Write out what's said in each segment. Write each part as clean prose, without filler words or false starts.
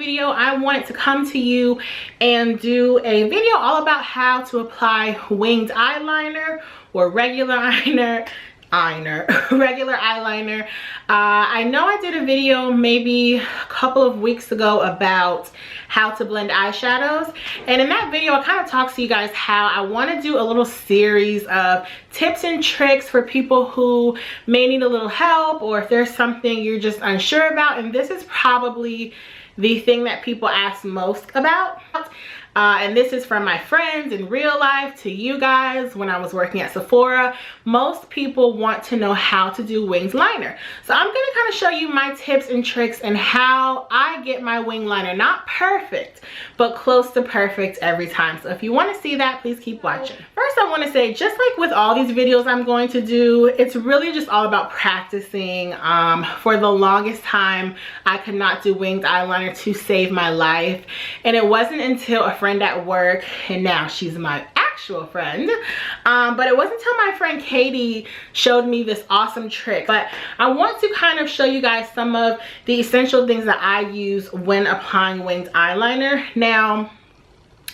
video, I wanted to come to you and do a video all about how to apply winged eyeliner or regular regular eyeliner. I know I did a video maybe a couple of weeks ago about how to blend eyeshadows, and in that video I kind of talked to you guys how I want to do a little series of tips and tricks for people who may need a little help, or if there's something you're just unsure about. And this is probably the thing that people ask most about. And this is from my friends in real life to you guys when I was working at Sephora. Most people want to know how to do winged liner. So I'm going to kind of show you my tips and tricks and how I get my wing liner. Not perfect, but close to perfect every time. So if you want to see that, please keep watching. First, I want to say, just like with all these videos I'm going to do, it's really just all about practicing. For the longest time, I could not do winged eyeliner to save my life. And it wasn't until a friend at work, and now she's my actual friend, but it wasn't until my friend Katie showed me this awesome trick. But I want to kind of show you guys some of the essential things that I use when applying winged eyeliner. Now,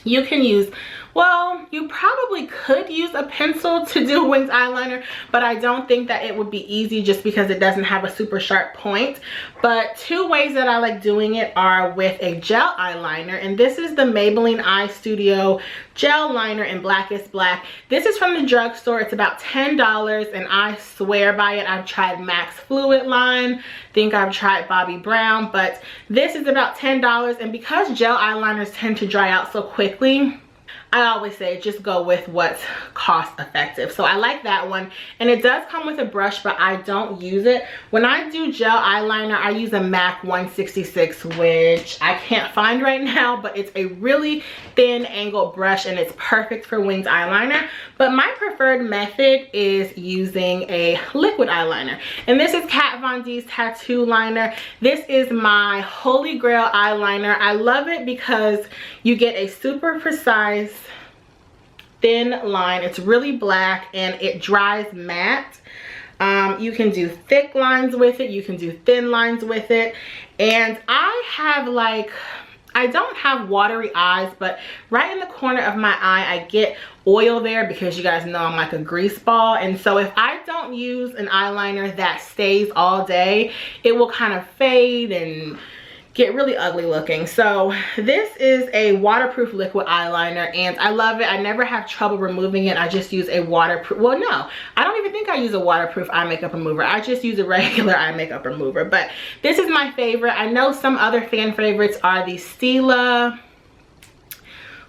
you can use, well, you probably could use a pencil to do winged eyeliner, but I don't think that it would be easy just because it doesn't have a super sharp point. But two ways that I like doing it are with a gel eyeliner, and this is the Maybelline Eye Studio gel liner in Blackest Black. This is from the drugstore. It's about $10, and I swear by it. I've tried Max Fluid line, think I've tried Bobbi Brown, but this is about $10. And because gel eyeliners tend to dry out so quickly, I always say just go with what's cost effective. So I like that one, and it does come with a brush, but I don't use it. When I do gel eyeliner, I use a MAC 166, which I can't find right now, but it's a really thin angled brush and it's perfect for winged eyeliner. But my preferred method is using a liquid eyeliner, and this is Kat Von D's tattoo liner. This is my holy grail eyeliner. I love it because you get a super precise thin line. It's really black and it dries matte. You can do thick lines with it, you can do thin lines with it, and I have like, I don't have watery eyes, but right in the corner of my eye I get oil there because you guys know I'm like a grease ball. And so if I don't use an eyeliner that stays all day, it will kind of fade and get really ugly looking. So this is a waterproof liquid eyeliner and I love it. I never have trouble removing it. I just use a waterproof, well no, I don't even think I use a waterproof eye makeup remover. I just use a regular eye makeup remover, but this is my favorite. I know some other fan favorites are the Stila.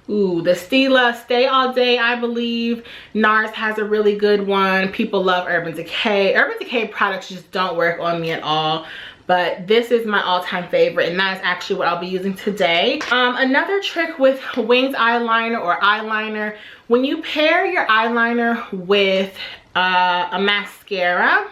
Ooh, the Stila Stay All Day, I believe. NARS has a really good one. People love Urban Decay. Urban Decay products just don't work on me at all, but this is my all-time favorite, and that is actually what I'll be using today. Another trick with winged eyeliner or eyeliner, when you pair your eyeliner with a mascara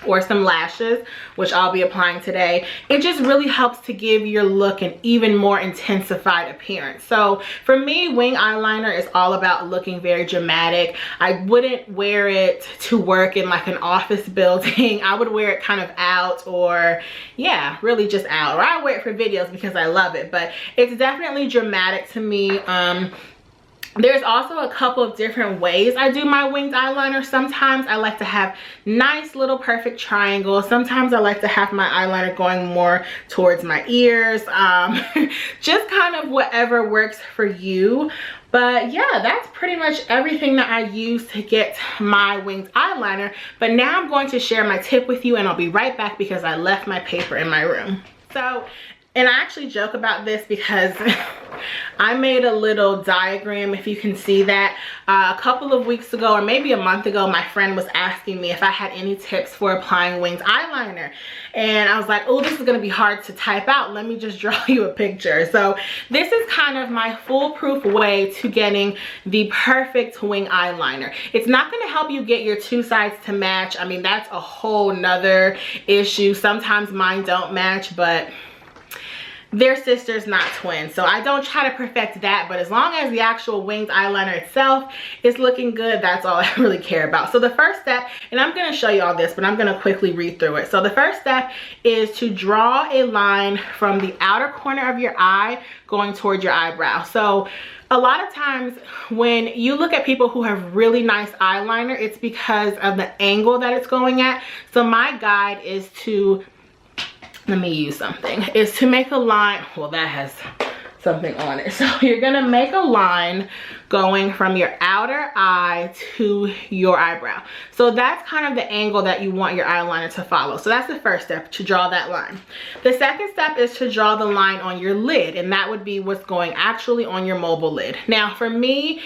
or some lashes, which I'll be applying today, it just really helps to give your look an even more intensified appearance. So for me, wing eyeliner is all about looking very dramatic. I wouldn't wear it to work in like an office building. I would wear it kind of out, or yeah, really just out. Or I wear it for videos because I love it, but it's definitely dramatic to me. There's also a couple of different ways I do my winged eyeliner. Sometimes I like to have nice little perfect triangles. Sometimes I like to have my eyeliner going more towards my ears. Just kind of whatever works for you. But yeah, that's pretty much everything that I use to get my winged eyeliner. But now I'm going to share my tip with you, and I'll be right back because I left my paper in my room. So, and I actually joke about this because I made a little diagram, if you can see that. A couple of weeks ago, or maybe a month ago, my friend was asking me if I had any tips for applying winged eyeliner. And I was like, oh, this is gonna be hard to type out. Let me just draw you a picture. So this is kind of my foolproof way to getting the perfect wing eyeliner. It's not gonna help you get your two sides to match. I mean, that's a whole nother issue. Sometimes mine don't match, but they're sisters, not twins. So I don't try to perfect that, but as long as the actual winged eyeliner itself is looking good, that's all I really care about. So the first step, and I'm going to show you all this, but I'm going to quickly read through it. So the first step is to draw a line from the outer corner of your eye going towards your eyebrow. So a lot of times when you look at people who have really nice eyeliner, it's because of the angle that it's going at. So my guide is to, let me use something, is to make a line. Well, that has something on it. So you're gonna make a line going from your outer eye to your eyebrow. So that's kind of the angle that you want your eyeliner to follow. So that's the first step, to draw that line. The second step is to draw the line on your lid, and that would be what's going actually on your mobile lid. Now for me,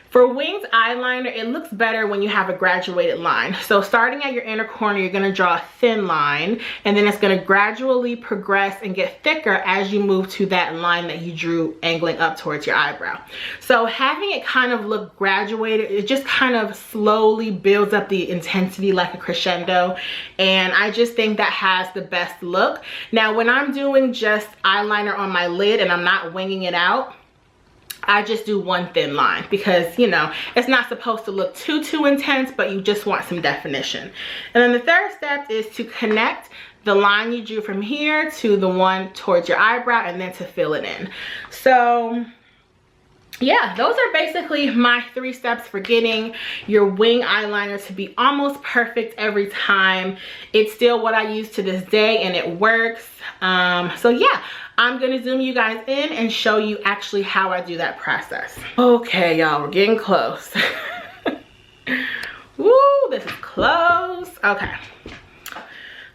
for winged eyeliner, it looks better when you have a graduated line. So starting at your inner corner, you're gonna draw a thin line, and then it's gonna gradually progress and get thicker as you move to that line that you drew angling up towards your eyebrow. So having it kind of look graduated, it just kind of slowly builds up the intensity like a crescendo, and I just think that has the best look. Now when I'm doing just eyeliner on my lid and I'm not winging it out, I just do one thin line because, you know, it's not supposed to look too intense, but you just want some definition. And then the third step is to connect the line you drew from here to the one towards your eyebrow, and then to fill it in. So yeah, those are basically my 3 steps for getting your wing eyeliner to be almost perfect every time. It's still what I use to this day, and it works. So yeah, I'm gonna zoom you guys in and show you actually how I do that process. Okay, y'all, we're getting close. Woo, this is close. Okay.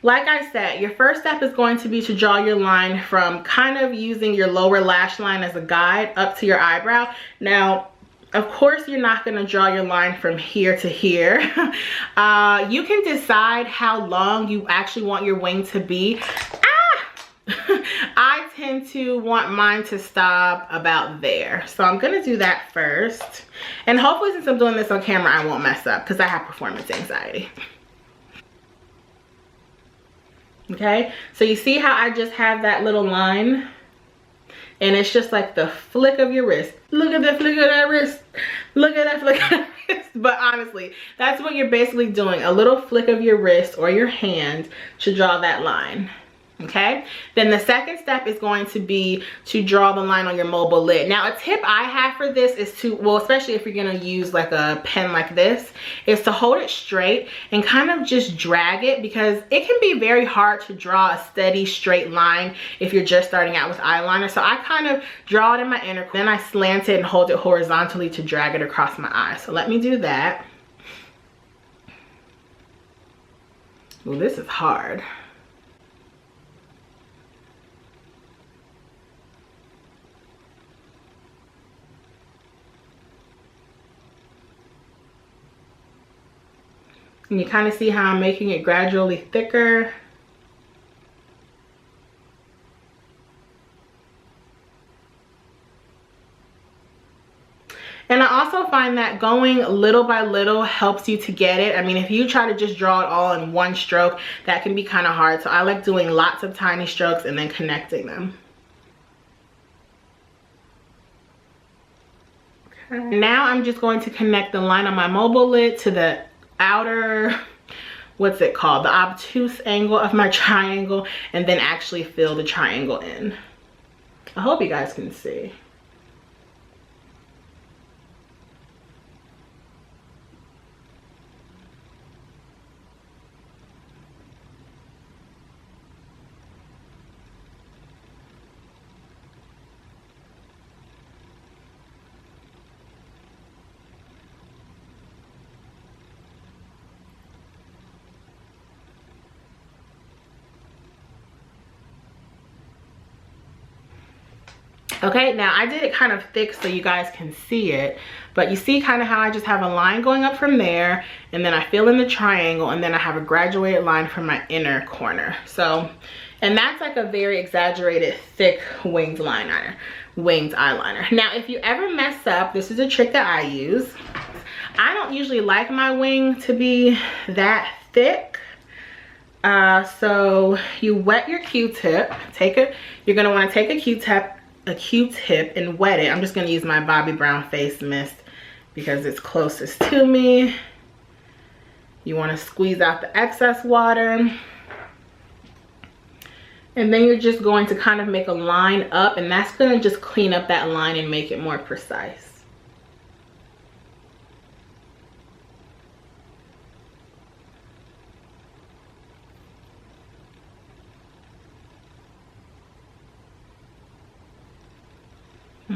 Like I said, your first step is going to be to draw your line from kind of using your lower lash line as a guide up to your eyebrow. Now, of course, you're not going to draw your line from here to here. You can decide how long you actually want your wing to be. I tend to want mine to stop about there. So I'm going to do that first. And hopefully, since I'm doing this on camera, I won't mess up because I have performance anxiety. Okay, so you see how I just have that little line, and it's just like the flick of your wrist. Look at that flick of that wrist. Look at that flick of that wrist. But honestly, that's what you're basically doing, a little flick of your wrist or your hand to draw that line. Okay, then the second step is going to be to draw the line on your mobile lid. Now a tip I have for this is to, well, especially if you're going to use like a pen like this, is to hold it straight and kind of just drag it, because it can be very hard to draw a steady straight line if you're just starting out with eyeliner. So I kind of draw it in my inner, then I slant it and hold it horizontally to drag it across my eye. So let me do that. Well, this is hard. And you kind of see how I'm making it gradually thicker. And I also find that going little by little helps you to get it. I mean, if you try to just draw it all in one stroke, that can be kind of hard. So I like doing lots of tiny strokes and then connecting them. Okay. Now I'm just going to connect the line on my mobile lid to the outer, what's it called, the obtuse angle of my triangle, and then actually fill the triangle in. I hope you guys can see. Okay, now I did it kind of thick so you guys can see it, but you see kind of how I just have a line going up from there, and then I fill in the triangle, and then I have a graduated line from my inner corner. So, and that's like a very exaggerated thick winged eyeliner. Now, if you ever mess up, this is a trick that I use. I don't usually like my wing to be that thick. So you wet your Q-tip. You're gonna want to take a Q-tip and wet it. I'm just gonna use my Bobbi Brown face mist because it's closest to me. You want to squeeze out the excess water. And then you're just going to kind of make a line up, and that's gonna just clean up that line and make it more precise.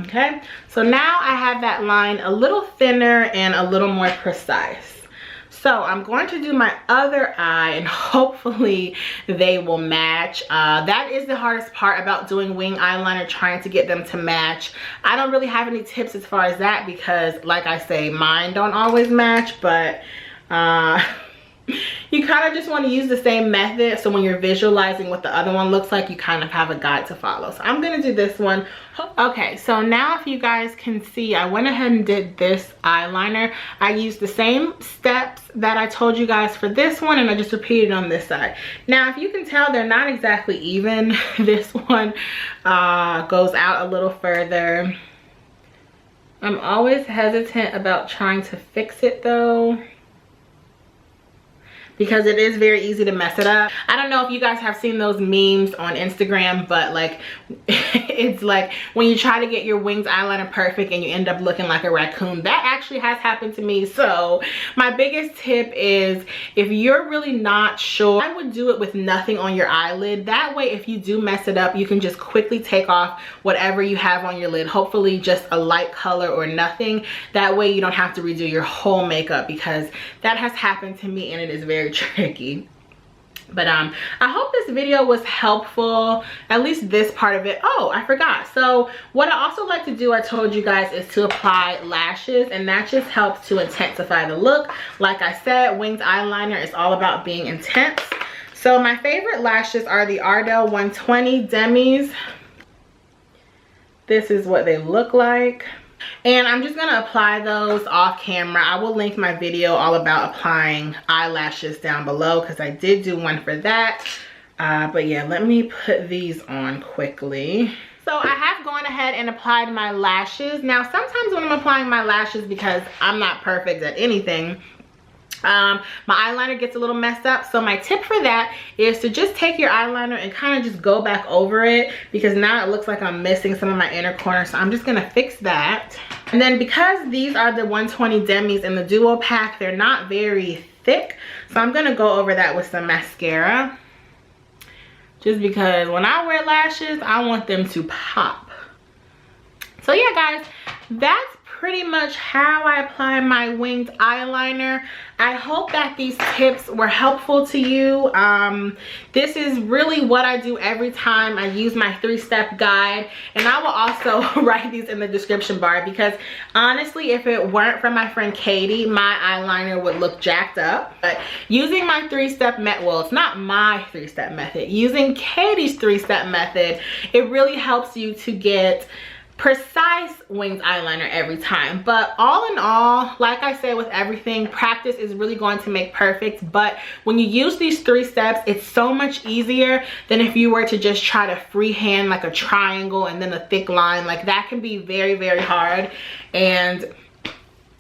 Okay, so now I have that line a little thinner and a little more precise. So I'm going to do my other eye, and hopefully they will match. That is the hardest part about doing wing eyeliner, trying to get them to match. I don't really have any tips as far as that because, like I say, mine don't always match, but you kind of just want to use the same method, so when you're visualizing what the other one looks like, you kind of have a guide to follow. So I'm gonna do this one. Okay, so now if you guys can see, I went ahead and did this eyeliner. I used the same steps that I told you guys for this one, and I just repeated on this side. Now, if you can tell, they're not exactly even. This one goes out a little further. I'm always hesitant about trying to fix it though, because it is very easy to mess it up. I don't know if you guys have seen those memes on Instagram, but like, it's like when you try to get your wings eyeliner perfect and you end up looking like a raccoon. That actually has happened to me. So my biggest tip is, if you're really not sure, I would do it with nothing on your eyelid. That way, if you do mess it up, you can just quickly take off whatever you have on your lid. Hopefully just a light color or nothing. That way you don't have to redo your whole makeup, because that has happened to me and it is very tricky. But I hope this video was helpful, at least this part of it. Oh, I forgot. So what I also like to do, I told you guys, is to apply lashes, and that just helps to intensify the look. Like I said, winged eyeliner is all about being intense. So my favorite lashes are the Ardel 120 demis. This is what they look like. And I'm just going to apply those off camera. I will link my video all about applying eyelashes down below, because I did do one for that. But yeah, let me put these on quickly. So I have gone ahead and applied my lashes. Now, sometimes when I'm applying my lashes, because I'm not perfect at anything, my eyeliner gets a little messed up. So my tip for that is to just take your eyeliner and kind of just go back over it, because now it looks like I'm missing some of my inner corner. So I'm just gonna fix that. And then, because these are the 120 demis in the duo pack, they're not very thick, so I'm gonna go over that with some mascara, just because when I wear lashes, I want them to pop. So yeah, guys, that's pretty much how I apply my winged eyeliner. I hope that these tips were helpful to you. This is really what I do every time I use my 3-step guide, and I will also write these in the description bar, because honestly, if it weren't for my friend Katie, my eyeliner would look jacked up. But using my 3-step method, well, it's not my 3-step method, using Katie's 3-step method, it really helps you to get precise winged eyeliner every time. But all in all, like I said with everything, practice is really going to make perfect. But when you use these 3 steps, it's so much easier than if you were to just try to freehand like a triangle and then a thick line. Like, that can be very, very hard. And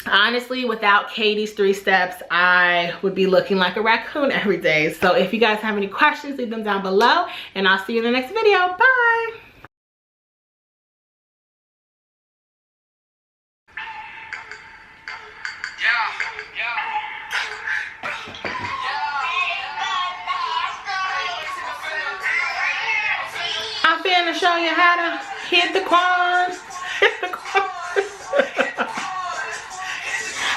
honestly, without Katie's 3 steps, I would be looking like a raccoon every day. So if you guys have any questions, leave them down below, and I'll see you in the next video. Bye. I'm finna show you how to hit the quads. Hit the quads.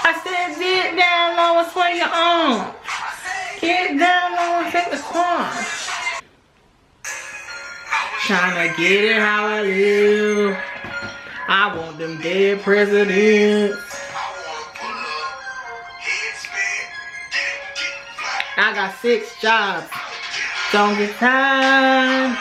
I said, get down low and swing your arm. Get down low and hit the quads. Tryna get it how I live. I want them dead presidents. I got 6 jobs. Don't get tired.